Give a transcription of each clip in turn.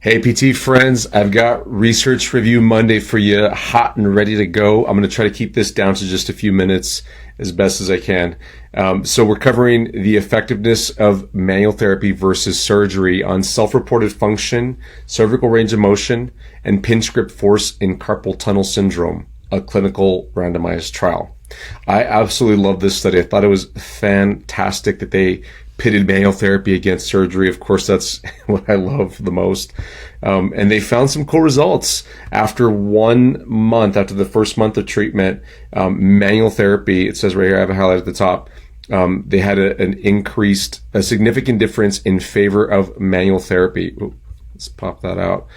Hey, PT friends, I've got Research Review Monday for you, hot and ready to go. I'm going to try to keep this down to just a few minutes as best as I can. So we're covering the effectiveness of manual therapy versus surgery on self-reported function, cervical range of motion, and pinch grip force in carpal tunnel syndrome, a clinical randomized trial. I absolutely love this study. I thought it was fantastic that they pitted manual therapy against surgery. Of course, that's what I love the most. And they found some cool results. After 1 month, after the first month of treatment, manual therapy, it says right here, I have a highlight at the top, they had a significant difference in favor of manual therapy. Ooh, let's pop that out.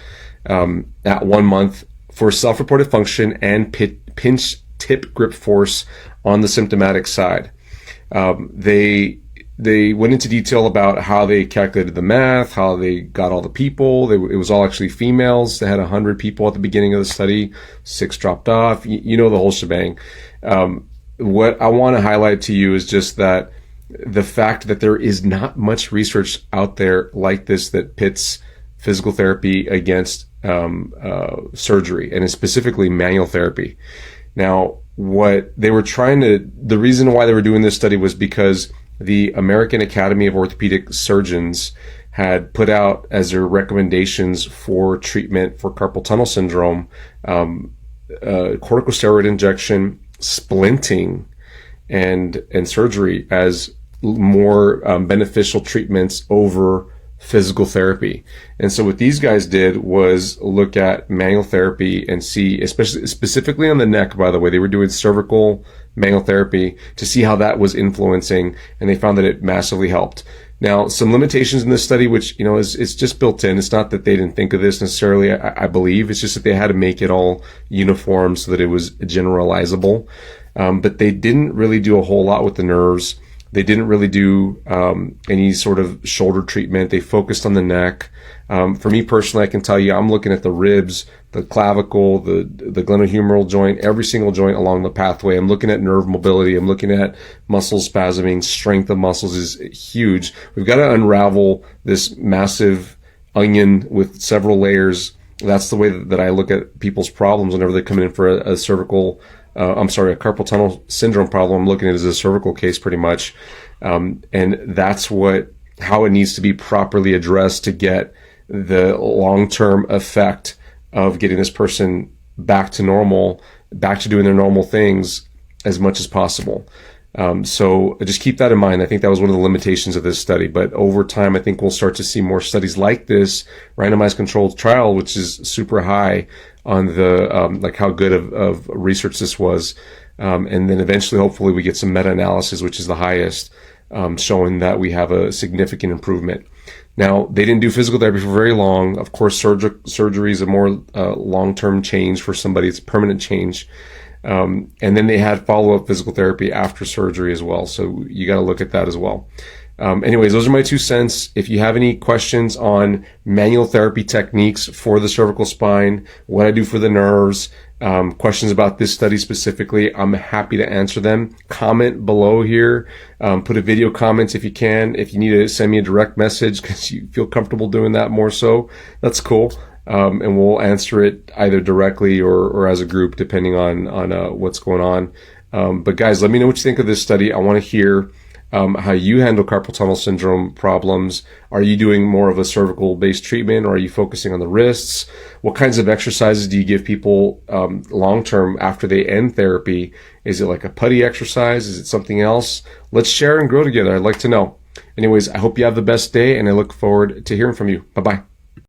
At 1 month for self-reported function and pinch tip grip force on the symptomatic side. They went into detail about how they calculated the math, how they got all the people. It was all actually females. They had 100 people at the beginning of the study. 6 dropped off. You know the whole shebang. What I want to highlight to you is just that the fact that there is not much research out there like this that pits physical therapy against surgery, and specifically manual therapy. Now, what they were the reason why they were doing this study was because the American Academy of Orthopedic Surgeons had put out as their recommendations for treatment for carpal tunnel syndrome, corticosteroid injection, splinting, and surgery as more beneficial treatments over physical therapy. And so what these guys did was look at manual therapy and see, especially specifically on the neck, by the way, they were doing cervical manual therapy to see how that was influencing, and they found that it massively helped. Now, some limitations in this study, which, it's just built in. It's not that they didn't think of this necessarily, I believe. It's just that they had to make it all uniform so that it was generalizable. But they didn't really do a whole lot with the nerves. They didn't really do any sort of shoulder treatment. They focused on the neck. For me personally, I can tell you, I'm looking at the ribs, the clavicle, the glenohumeral joint, every single joint along the pathway. I'm looking at nerve mobility. I'm looking at muscle spasming. Strength of muscles is huge. We've got to unravel this massive onion with several layers. That's the way that I look at people's problems whenever they come in for a carpal tunnel syndrome problem. I'm looking at it as a cervical case pretty much. And that's how it needs to be properly addressed to get the long-term effect of getting this person back to normal, back to doing their normal things as much as possible. So just keep that in mind. I think that was one of the limitations of this study. But over time, I think we'll start to see more studies like this randomized controlled trial, which is super high on the like how good of research this was. And then eventually, hopefully, we get some meta-analysis, which is the highest, showing that we have a significant improvement. Now, they didn't do physical therapy for very long. Of course, surgery is a more long-term change for somebody. It's a permanent change. And then they had follow-up physical therapy after surgery as well. So you got to look at that as well. Anyways, those are my 2 cents. If you have any questions on manual therapy techniques for the cervical spine, what I do for the nerves, questions about this study specifically, I'm happy to answer them. Comment below here. Put a video comment if you can. If you need to send me a direct message because you feel comfortable doing that more so, that's cool. And we'll answer it either directly or as a group, depending on what's going on. But guys, let me know what you think of this study. I want to hear how you handle carpal tunnel syndrome problems. Are you doing more of a cervical-based treatment, or are you focusing on the wrists? What kinds of exercises do you give people long-term after they end therapy? Is it like a putty exercise? Is it something else? Let's share and grow together. I'd like to know. Anyways, I hope you have the best day, and I look forward to hearing from you. Bye-bye.